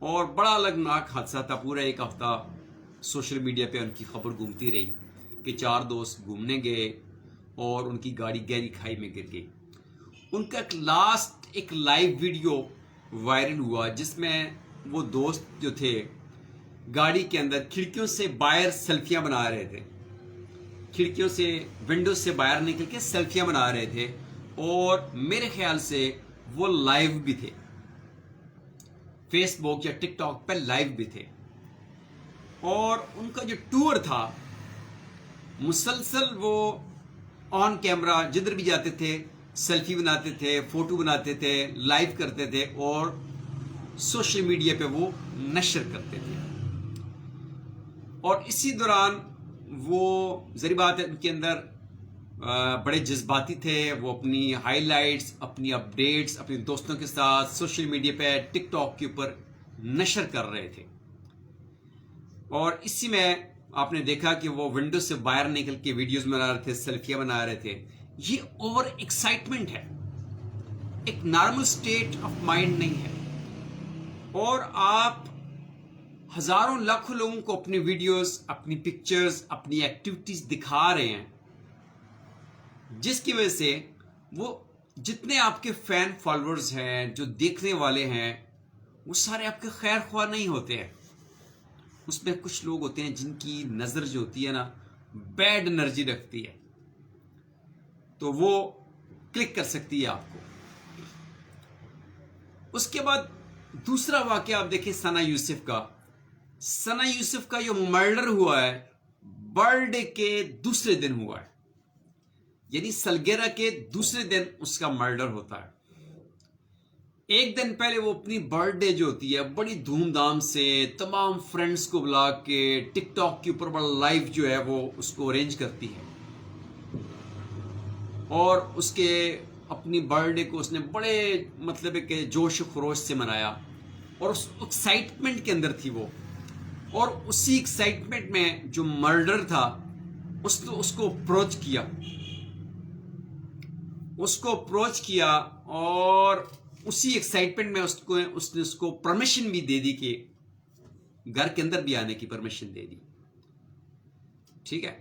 اور بڑا الگناک حادثہ تھا. پورا ایک ہفتہ سوشل میڈیا پہ ان کی خبر گھومتی رہی کہ 4 دوست گھومنے گئے اور ان کی گاڑی گہری کھائی میں گر گئی. ان کا ایک لائیو ویڈیو وائرل ہوا جس میں وہ دوست جو تھے گاڑی کے اندر کھڑکیوں سے باہر سیلفیاں بنا رہے تھے. کھڑکیوں سے ونڈوز سے باہر نکل کے سیلفیاں بنا رہے تھے اور میرے خیال سے وہ لائیو بھی تھے, فیس بک یا ٹک ٹاک پہ لائیو بھی تھے. اور ان کا جو ٹور تھا مسلسل وہ آن کیمرہ جدھر بھی جاتے تھے سیلفی بناتے تھے, فوٹو بناتے تھے, لائیو کرتے تھے اور سوشل میڈیا پہ وہ نشر کرتے تھے. اور اسی دوران وہ ظاہر بات ہے ان کے اندر بڑے جذباتی تھے. وہ اپنی ہائی لائٹس, اپنی اپڈیٹس اپنے دوستوں کے ساتھ سوشل میڈیا پہ ٹک ٹاک کے اوپر نشر کر رہے تھے. اور اسی میں آپ نے دیکھا کہ وہ ونڈو سے باہر نکل کے ویڈیوز بنا رہے تھے, سیلفیاں بنا رہے تھے. یہ اوور ایکسائٹمنٹ ہے, ایک نارمل سٹیٹ آف مائنڈ نہیں ہے. اور آپ ہزاروں لاکھوں لوگوں کو اپنی ویڈیوز, اپنی پکچرز, اپنی ایکٹیویٹیز دکھا رہے ہیں جس کی وجہ سے وہ جتنے آپ کے فین فالوورز ہیں, جو دیکھنے والے ہیں, وہ سارے آپ کے خیر خواہ نہیں ہوتے ہیں. اس میں کچھ لوگ ہوتے ہیں جن کی نظر جو ہوتی ہے نا بیڈ انرجی رکھتی ہے, تو وہ کلک کر سکتی ہے آپ کو. اس کے بعد دوسرا واقعہ آپ دیکھیں ثنا یوسف کا. ثنا یوسف کا جو مرڈر ہوا ہے برتھ ڈے کے دوسرے دن ہوا ہے, یعنی سالگرہ کے دوسرے دن اس کا مرڈر ہوتا ہے. ایک دن پہلے وہ اپنی برتھ ڈے جو ہوتی ہے بڑی دھوم دھام سے تمام فرینڈز کو بلا کے ٹک ٹاک کے اوپر بڑا لائیو جو ہے وہ اس کو ارینج کرتی ہے. اور اس کے اپنی برتھ ڈے کو اس نے بڑے مطلب کہ جوش و خروش سے منایا اور اس ایکسائٹمنٹ کے اندر تھی وہ. اور اسی ایکسائٹمنٹ میں جو مرڈر تھا اس کو اپروچ کیا اور اسی ایکسائٹمنٹ میں اس نے اس کو پرمیشن بھی دے دی کہ گھر کے اندر بھی آنے کی پرمیشن دے دی. ٹھیک ہے,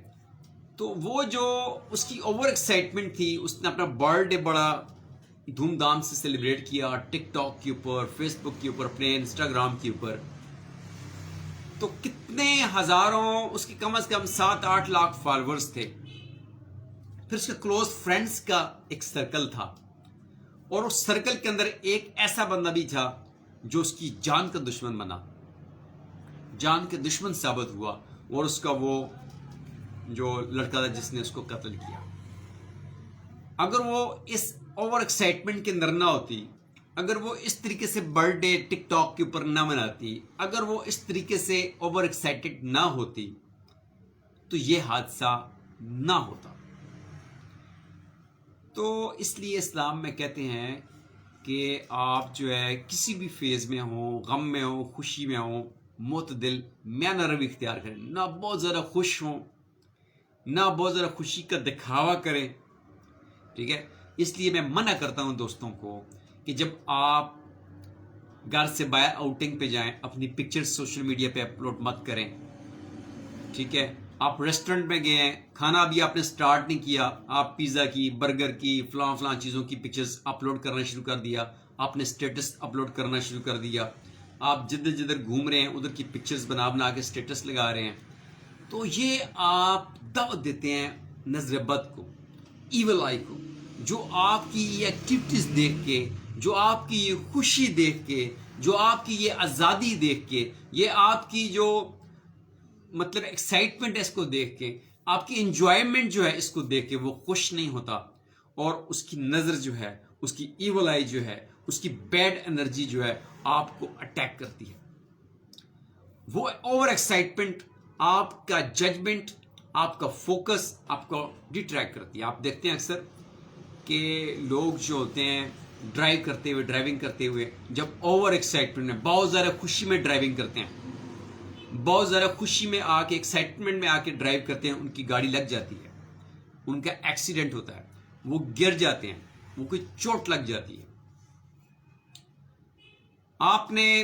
تو وہ جو اس کی اوور ایکسائٹمنٹ تھی, اس نے اپنا برتھ ڈے بڑا دھوم دھام سے سیلیبریٹ کیا ٹک ٹاک کے اوپر, فیس بک کے اوپر, اپنے انسٹاگرام کے اوپر. تو کتنے ہزاروں, اس کے کم از کم 7-8 لاکھ فالوورز تھے. پھر اس کے کلوز فرینڈز کا ایک سرکل تھا اور اس سرکل کے اندر ایک ایسا بندہ بھی تھا جو اس کی جان کا دشمن بنا, جان کے دشمن ثابت ہوا, اور اس کا وہ جو لڑکا تھا جس نے اس کو قتل کیا. اگر وہ اس اوور ایکسائٹمنٹ کے اندر نہ ہوتی, اگر وہ اس طریقے سے برتھ ڈے ٹک ٹاک کے اوپر نہ مناتی, اگر وہ اس طریقے سے اوور ایکسائٹڈ نہ ہوتی تو یہ حادثہ نہ ہوتا. تو اس لیے اسلام میں کہتے ہیں کہ آپ جو ہے کسی بھی فیز میں ہوں, غم میں ہوں, خوشی میں ہوں, معتدل میانہ روی اختیار کریں. نہ بہت زیادہ خوش ہوں, نہ بہت زیادہ خوشی کا دکھاوا کریں. ٹھیک ہے, اس لیے میں منع کرتا ہوں دوستوں کو کہ جب آپ گھر سے باہر آؤٹنگ پہ جائیں اپنی پکچر سوشل میڈیا پہ اپلوڈ مت کریں. ٹھیک ہے, آپ ریسٹورنٹ میں گئے ہیں, کھانا ابھی آپ نے سٹارٹ نہیں کیا, آپ پیزا کی, برگر کی, فلاں چیزوں کی پکچرز اپلوڈ کرنا شروع کر دیا, آپ نے سٹیٹس اپلوڈ کرنا شروع کر دیا, آپ جدھر گھوم رہے ہیں ادھر کی پکچرز بنا کے سٹیٹس لگا رہے ہیں, تو یہ آپ دعوت دیتے ہیں نظر بد کو, ایول آئی کو, جو آپ کی یہ ایکٹیویٹیز دیکھ کے, جو آپ کی یہ خوشی دیکھ کے, جو آپ کی یہ آزادی دیکھ کے, یہ آپ کی جو مطلب ایکسائٹمنٹ ہے اس کو دیکھ کے, آپ کی انجوائمنٹ جو ہے اس کو دیکھ کے وہ خوش نہیں ہوتا, اور اس کی نظر جو ہے, اس کی ایول آئی جو ہے, اس کی بیڈ انرجی جو ہے آپ کو اٹیک کرتی ہے. وہ اوور ایکسائٹمنٹ آپ کا ججمنٹ, آپ کا فوکس آپ کو ڈیٹریکٹ کرتی ہے. آپ دیکھتے ہیں اکثر کہ لوگ جو ہوتے ہیں ڈرائیونگ کرتے ہوئے جب اوور ایکسائٹمنٹ میں, بہت زیادہ خوشی میں ڈرائیونگ کرتے ہیں, بہت زیادہ خوشی میں آ کے, ایکسائٹمنٹ میں آ کے ڈرائیو کرتے ہیں, ان کی گاڑی لگ جاتی ہے, ان کا ایکسیڈنٹ ہوتا ہے, وہ گر جاتے ہیں, وہ کوئی چوٹ لگ جاتی ہے. آپ نے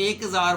1000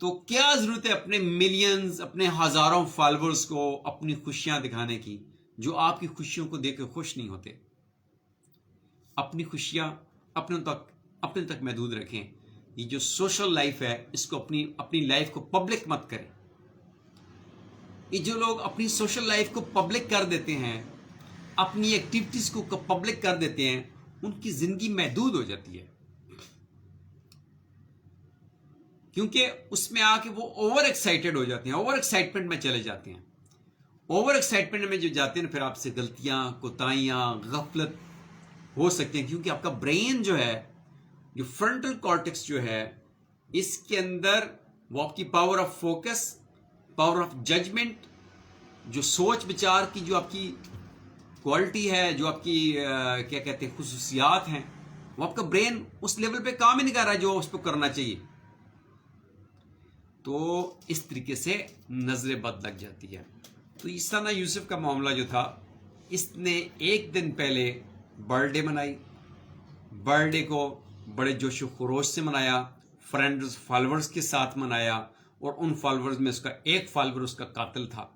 تو کیا ضرورت ہے اپنے ملینز، اپنے ہزاروں فالوورز کو اپنی خوشیاں دکھانے کی جو آپ کی خوشیوں کو دیکھ کے خوش نہیں ہوتے؟ اپنی خوشیاں اپنے تک محدود رکھیں. یہ جو سوشل لائف ہے اس کو اپنی لائف کو پبلک مت کریں. یہ جو لوگ اپنی سوشل لائف کو پبلک کر دیتے ہیں، اپنی ایکٹیویٹیز کو پبلک کر دیتے ہیں، ان کی زندگی محدود ہو جاتی ہے، کیونکہ اس میں آ کے وہ اوور ایکسائٹیڈ ہو جاتے ہیں، اوور ایکسائٹمنٹ میں چلے جاتے ہیں. اوور ایکسائٹمنٹ میں جو جاتے ہیں پھر آپ سے غلطیاں، کوتاہیاں، غفلت ہو سکتے ہیں، کیونکہ آپ کا برین جو ہے، جو فرنٹل کارٹیکس جو ہے، اس کے اندر وہ آپ کی power of focus, power of judgement, جو سوچ بچار کی جو آپ کی کوالٹی ہے، جو آپ کی کیا کہتے ہیں خصوصیات ہیں، وہ آپ کا برین اس لیول پہ کام ہی نہیں کر رہا ہے جو اس پہ کرنا چاہیے. تو اس طریقے سے نظر بد لگ جاتی ہے. تو ثنا یوسف کا معاملہ جو تھا، اس نے ایک دن پہلے برتھ ڈے منائی. برتھ ڈے کو بڑے جوش و خروش سے منایا، فرینڈز فالوورز کے ساتھ منایا، اور ان فالوورز میں اس کا ایک فالوور اس کا قاتل تھا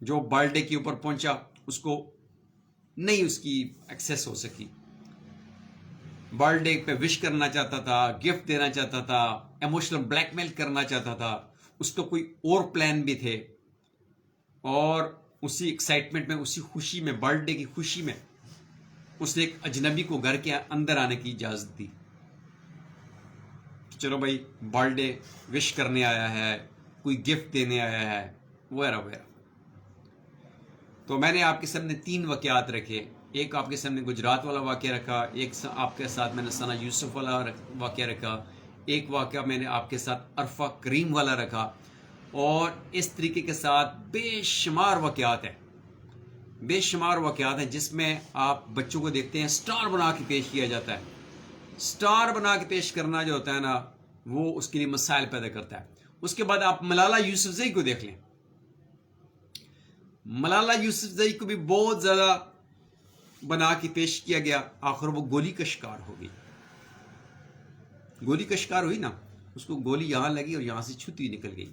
جو برتھ ڈے کے اوپر پہنچا، اس کو نہیں اس کی ایکسیس ہو سکی. برتھ ڈے پہ وش کرنا چاہتا تھا، گفٹ دینا چاہتا تھا، ایموشنل بلیک میل کرنا چاہتا تھا، اس کا کوئی اور پلان بھی تھے، اور اسی ایکسائٹمنٹ میں، اسی خوشی میں، برتھ ڈے کی خوشی میں اس نے ایک اجنبی کو گھر کے اندر آنے کی اجازت دی. چلو بھائی برتھ ڈے وش کرنے آیا ہے، کوئی گفٹ دینے آیا ہے، وغیرہ وغیرہ. تو میں نے آپ کے سامنے 3 واقعات رکھے. ایک آپ کے سامنے گجرات والا واقعہ رکھا، ایک آپ کے ساتھ میں نے ثنا یوسف والا واقعہ رکھا، ایک واقعہ میں نے آپ کے ساتھ عرفہ کریم والا رکھا، اور اس طریقے کے ساتھ بے شمار واقعات ہیں جس میں آپ بچوں کو دیکھتے ہیں سٹار بنا کے پیش کیا جاتا ہے. سٹار بنا کے پیش کرنا جو ہوتا ہے نا، وہ اس کے لیے مسائل پیدا کرتا ہے. اس کے بعد آپ ملالہ یوسفزئی کو دیکھ لیں. ملالہ یوسفزئی کو بھی بہت زیادہ بنا کے پیش کیا گیا، آخر وہ گولی کا شکار ہو گئی. گولی کا شکار ہوئی نا، اس کو گولی یہاں لگی اور یہاں سے چھوتی ہوئی نکل گئی.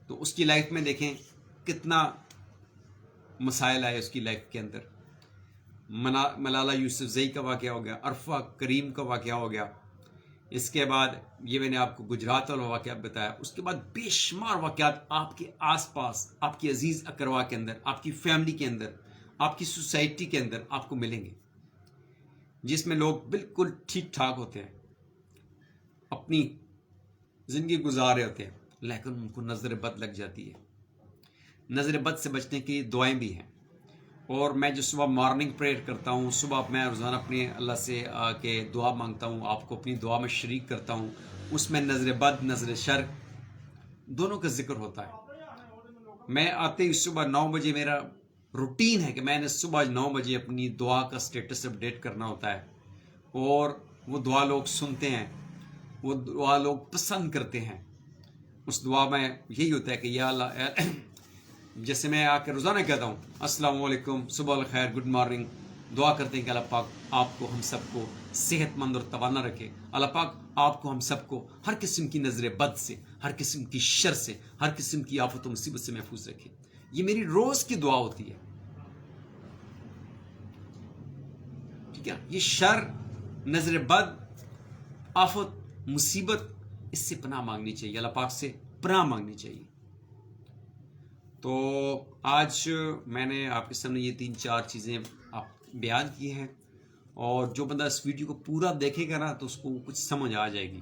تو اس کی لائف میں دیکھیں کتنا مسائل آئے اس کی لائف کے اندر. ملالہ یوسفزئی کا واقعہ ہو گیا، عرفہ کریم کا واقعہ ہو گیا، اس کے بعد یہ میں نے آپ کو گجرات والا واقعہ بتایا. اس کے بعد بے شمار واقعات آپ کے آس پاس، آپ کی عزیز اقربا کے اندر، آپ کی فیملی کے اندر، آپ کی سوسائٹی کے اندر آپ کو ملیں گے، جس میں لوگ بالکل ٹھیک ٹھاک ہوتے ہیں، اپنی زندگی گزار رہے ہوتے ہیں، لیکن ان کو نظر بد لگ جاتی ہے. نظر بد سے بچنے کی دعائیں بھی ہیں. اور میں جو صبح مارننگ پریئر کرتا ہوں، صبح میں روزانہ اپنے اللہ سے آ کے دعا مانگتا ہوں، آپ کو اپنی دعا میں شریک کرتا ہوں. اس میں نظر بد، نظر شر دونوں کا ذکر ہوتا ہے. میں آتے ہی صبح 9 بجے میرا روٹین ہے کہ میں نے صبح 9 بجے اپنی دعا کا سٹیٹس اپڈیٹ کرنا ہوتا ہے، اور وہ دعا لوگ سنتے ہیں، وہ دعا لوگ پسند کرتے ہیں. اس دعا میں یہی ہوتا ہے کہ یا اللہ، جیسے میں آ کے روزانہ کہتا ہوں السلام علیکم، صبح الخیر، گڈ مارننگ. دعا کرتے ہیں کہ اللہ پاک آپ کو، ہم سب کو صحت مند اور توانا رکھے. اللہ پاک آپ کو، ہم سب کو ہر قسم کی نظر بد سے، ہر قسم کی شر سے، ہر قسم کی آفت و مصیبت سے محفوظ رکھے. یہ میری روز کی دعا ہوتی ہے. ٹھیک ہے، یہ شر، نظر بد، آفت، مصیبت، اس سے پناہ مانگنی چاہیے، اللہ پاک سے پناہ مانگنی چاہیے. تو آج میں نے آپ کے سامنے یہ 3-4 چیزیں آپ بیان کی ہیں، اور جو بندہ اس ویڈیو کو پورا دیکھے گا نا تو اس کو کچھ سمجھ آ جائے گی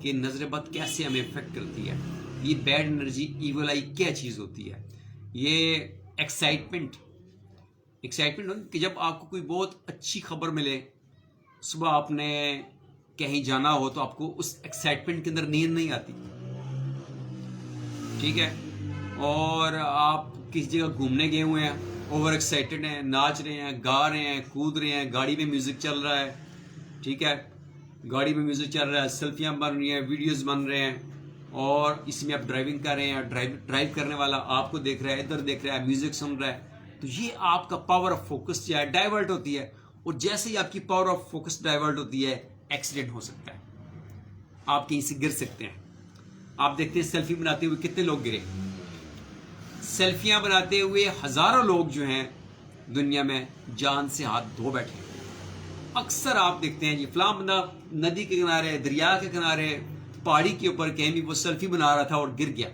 کہ نظر بد کیسے ہمیں افیکٹ کرتی ہے، یہ بیڈ انرجی، ایول آئی کیا چیز ہوتی ہے. یہ ایکسائٹمنٹ کہ جب آپ کو کوئی بہت اچھی خبر ملے، صبح آپ نے کہیں جانا ہو تو آپ کو اس ایکسائٹمنٹ کے اندر نیند نہیں آتی. ٹھیک ہے، اور آپ کسی جگہ گھومنے گئے ہوئے ہیں، اوور ایکسائٹڈ ہیں، ناچ رہے ہیں، گا رہے ہیں، کود رہے ہیں، گاڑی میں میوزک چل رہا ہے. ٹھیک ہے، گاڑی میں میوزک چل رہا ہے، سیلفیاں بن رہی ہیں، ویڈیوز بن رہے ہیں، اور اس میں آپ ڈرائیونگ کر رہے ہیں، ڈرائیو کرنے والا آپ کو دیکھ رہا ہے، ادھر دیکھ رہا ہے، میوزک سن رہا ہے. تو یہ آپ کا پاور آف فوکس جو ہے ڈائیورٹ ہوتی ہے، اور جیسے ہی آپ کی پاور آف فوکس ڈائیورٹ ہوتی ہے، ایکسیڈنٹ ہو سکتا ہے، آپ کہیں سے گر سکتے ہیں. آپ دیکھتے ہیں سیلفی بناتے ہوئے کتنے لوگ گرے، سیلفیاں بناتے ہوئے ہزاروں لوگ جو ہیں دنیا میں جان سے ہاتھ دھو بیٹھے. اکثر آپ دیکھتے ہیں جی فلاں بندہ ندی کے کنارے، دریا کے کنارے، پہاڑی کے اوپر کہیں بھی وہ سیلفی بنا رہا تھا اور گر گیا.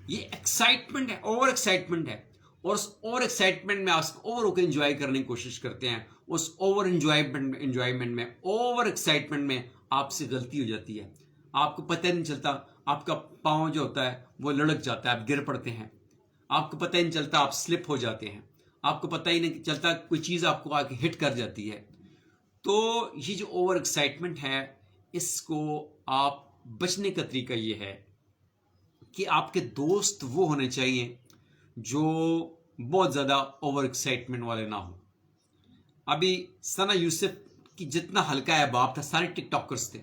یہ ایکسائٹمنٹ ہے، اوور ایکسائٹمنٹ ہے، اور اس اوور ایکسائٹمنٹ میں آپ اوور ہو کے انجوائے کرنے کی کوشش کرتے ہیں. اس اوور انجوائمنٹ میں اوور ایکسائٹمنٹ میں آپ سے غلطی ہو جاتی ہے. آپ کو پتہ نہیں چلتا، آپ کا پاؤں جو ہوتا ہے وہ لڑک جاتا ہے، آپ گر پڑتے ہیں. آپ کو پتہ ہی نہیں چلتا، آپ سلپ ہو جاتے ہیں. آپ کو پتہ ہی نہیں چلتا، کوئی چیز آپ کو آ کے ہٹ کر جاتی ہے. تو یہ جو اوور ایکسائٹمنٹ ہے، اس کو آپ بچنے کا طریقہ یہ ہے کہ آپ کے دوست وہ ہونے چاہیے جو بہت زیادہ اوور ایکسائٹمنٹ والے نہ ہوں. ابھی ثنا یوسف کی جتنا ہلکا احباب تھا سارے ٹک ٹاکرز تھے،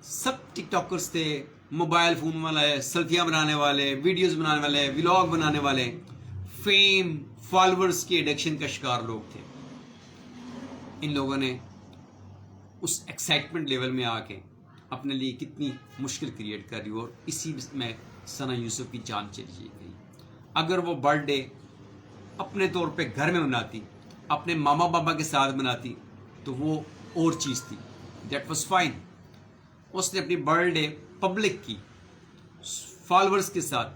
سب ٹک ٹاکرز تھے، موبائل فون والے، سیلفیاں بنانے والے، ویڈیوز بنانے والے، ولاگ بنانے والے، فیم فالوورز کی ایڈکشن کا شکار لوگ تھے. ان لوگوں نے اس ایکسائٹمنٹ لیول میں آ کے اپنے لیے کتنی مشکل کریٹ کر رہی، اور اسی میں ثنا یوسف کی جان چلی گئی. اگر وہ برتھ ڈے اپنے طور پہ گھر میں مناتی، اپنے ماما بابا کے ساتھ مناتی، تو وہ اور چیز تھی، دیٹ واز فائن. اس نے اپنی برتھ ڈے پبلک کی، فالوورز کے ساتھ،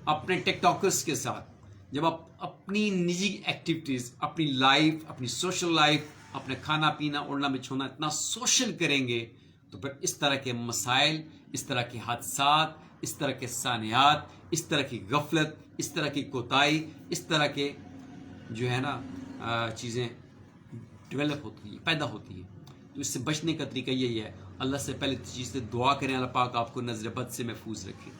اپنے ٹک ٹاکرز کے ساتھ. جب آپ اپنی نجی ایکٹیویٹیز، اپنی لائف، اپنی سوشل لائف، اپنے کھانا پینا اڑنا بچھونا اتنا سوشل کریں گے، تو پھر اس طرح کے مسائل، اس طرح کے حادثات، اس طرح کے سانحات، اس طرح کی غفلت، اس طرح کی کوتاہی، اس طرح کے جو ہے نا چیزیں ڈیولپ ہوتی ہیں، پیدا ہوتی ہیں. تو اس سے بچنے کا طریقہ یہی ہے، اللہ سے پہلے چیز سے دعا کریں اللہ پاک آپ کو نظر بد سے محفوظ رکھے،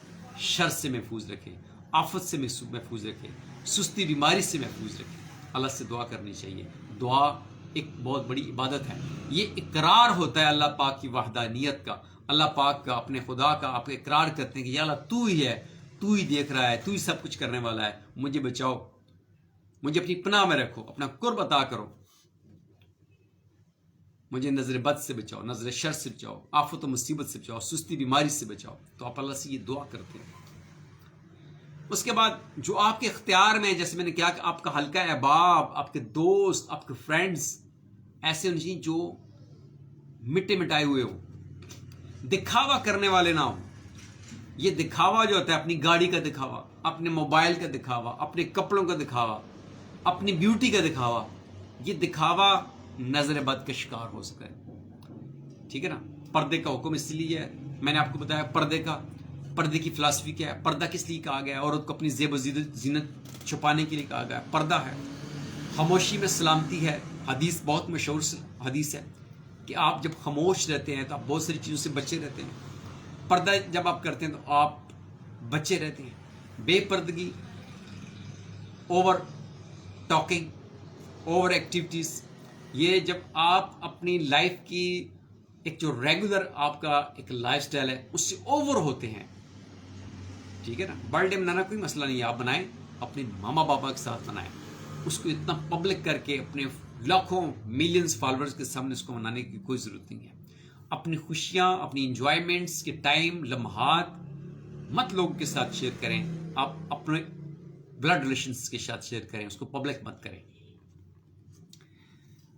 شر سے محفوظ رکھے، آفت سے محفوظ رکھے، سستی بیماری سے محفوظ رکھے. اللہ سے دعا کرنی چاہیے. دعا ایک بہت بڑی عبادت ہے. یہ اقرار ہوتا ہے اللہ پاک کی وحدانیت کا، اللہ پاک کا، اپنے خدا کا. آپ اقرار کرتے ہیں کہ یا اللہ تو ہی ہے، تو ہی دیکھ رہا ہے، تو ہی سب کچھ کرنے والا ہے. مجھے بچاؤ، مجھے اپنی پناہ میں رکھو، اپنا قرب عطا کرو، مجھے نظر بد سے بچاؤ، نظر شر سے بچاؤ، آفت و مصیبت سے بچاؤ، سستی بیماری سے بچاؤ. تو آپ اللہ سے یہ دعا کرتے ہیں. اس کے بعد جو آپ کے اختیار میں، جیسے میں نے کہا کہ آپ کا ہلکا احباب، آپ کے دوست، آپ کے فرینڈز ایسے ہونے چاہیے جو مٹے مٹائے ہوئے ہو، دکھاوا کرنے والے نہ ہو. یہ دکھاوا جو ہوتا ہے، اپنی گاڑی کا دکھاوا، اپنے موبائل کا دکھاوا، اپنے کپڑوں کا دکھاوا، اپنی بیوٹی کا دکھاوا، یہ دکھاوا نظر بد کا شکار ہو سکتا ہے. ٹھیک ہے نا. پردے کا حکم اس لیے ہے، میں نے آپ کو بتایا پردے کی فلسفی کیا ہے. پردہ کس لیے کہا گیا ہے؟ عورت کو اپنی زیب و زینت چھپانے کے لیے کہا گیا ہے. پردہ ہے، خاموشی میں سلامتی ہے. حدیث بہت مشہور حدیث ہے کہ آپ جب خاموش رہتے ہیں تو آپ بہت ساری چیزوں سے بچے رہتے ہیں. پردہ جب آپ کرتے ہیں تو آپ بچے رہتے ہیں. بے پردگی، اوور ٹاکنگ، اوور ایکٹیویٹیز، یہ جب آپ اپنی لائف کی ایک جو ریگولر آپ کا ایک لائف سٹائل ہے اس سے اوور ہوتے ہیں. ٹھیک ہے نا. برتھ ڈے منانا کوئی مسئلہ نہیں ہے، آپ بنائیں، اپنے ماما بابا کے ساتھ منائیں. اس کو اتنا پبلک کر کے اپنے لاکھوں ملینز فالوورز کے سامنے اس کو منانے کی کوئی ضرورت نہیں ہے. اپنی خوشیاں، اپنی انجوائمنٹس کے ٹائم، لمحات مت لوگوں کے ساتھ شیئر کریں. آپ اپنے بلڈ ریلیشنز کے ساتھ شیئر کریں، اس کو پبلک مت کریں.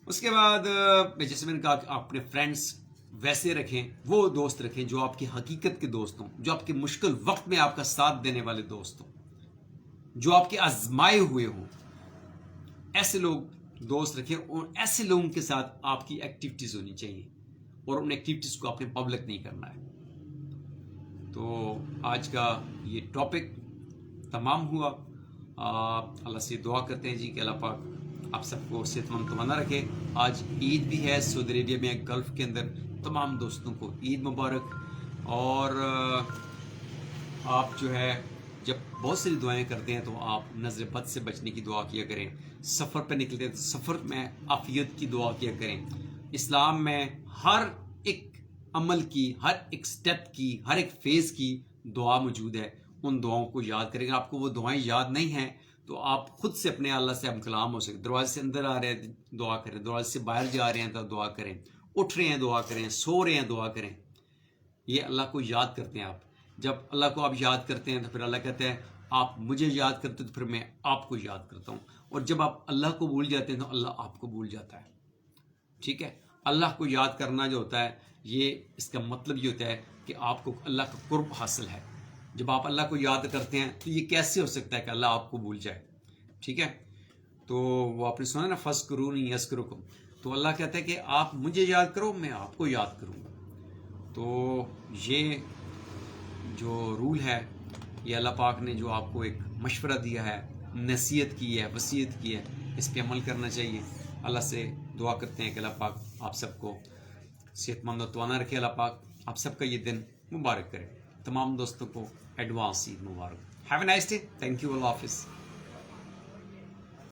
اس کے بعد جیسے میں نے کہا کہ آپ اپنے فرینڈس ویسے رکھیں، وہ دوست رکھیں جو آپ کی حقیقت کے دوست ہوں، جو آپ کے مشکل وقت میں آپ کا ساتھ دینے والے دوست ہوں، جو آپ کے آزمائے ہوئے ہوں. ایسے لوگ دوست رکھیں، اور ایسے لوگوں کے ساتھ آپ کی ایکٹیویٹیز ہونی چاہیے، اور ان ایکٹیویٹیز کو آپ نے پبلک نہیں کرنا ہے. تو آج کا یہ ٹاپک تمام ہوا. اللہ سے دعا کرتے ہیں جی کہ اللہ پاک آپ سب کو صحت مند توانا رکھے. آج عید بھی ہے سعودی عربیہ میں، گلف کے اندر تمام دوستوں کو عید مبارک. اور آپ جو ہے جب بہت ساری دعائیں کرتے ہیں تو آپ نظر بد سے بچنے کی دعا کیا کریں. سفر پہ نکلتے ہیں تو سفر میں عافیت کی دعا کیا کریں. اسلام میں ہر ایک عمل کی، ہر ایک سٹیپ کی، ہر ایک فیز کی دعا موجود ہے. ان دعاؤں کو یاد کریں. اگر آپ کو وہ دعائیں یاد نہیں ہیں تو آپ خود سے اپنے اللہ سے ہم کلام ہو سکتے. دروازے سے اندر آ رہے ہیں دعا کریں، دروازے سے باہر جا رہے ہیں تو دعا کریں، اٹھ رہے ہیں دعا کریں، سو رہے ہیں دعا کریں. یہ اللہ کو یاد کرتے ہیں آپ. جب اللہ کو آپ یاد کرتے ہیں تو پھر اللہ کہتے ہیں آپ مجھے یاد کرتے تو پھر میں آپ کو یاد کرتا ہوں. اور جب آپ اللہ کو بھول جاتے ہیں تو اللہ آپ کو بھول جاتا ہے. ٹھیک ہے. اللہ کو یاد کرنا جو ہوتا ہے یہ اس کا مطلب یہ ہوتا ہے کہ آپ کو اللہ کا قرب حاصل ہے. جب آپ اللہ کو یاد کرتے ہیں تو یہ کیسے ہو سکتا ہے کہ اللہ آپ کو بھول جائے. ٹھیک ہے. تو وہ آپ نے سنا نا فَاذْكُرُونِي يَذْكُرُكُمْ. تو اللہ کہتا ہے کہ آپ مجھے یاد کرو میں آپ کو یاد کروں گا. تو یہ جو رول ہے یہ اللہ پاک نے جو آپ کو ایک مشورہ دیا ہے، نصیحت کی ہے، وصیت کی ہے، اس پہ عمل کرنا چاہیے. اللہ سے دعا کرتے ہیں کہ اللہ پاک آپ سب کو صحت مند و توانا رکھے. اللہ پاک آپ سب کا یہ دن مبارک کرے. تمام دوستوں کو ایڈوانس عید مبارک. Have a nice day. Thank you. اللہ حافظ.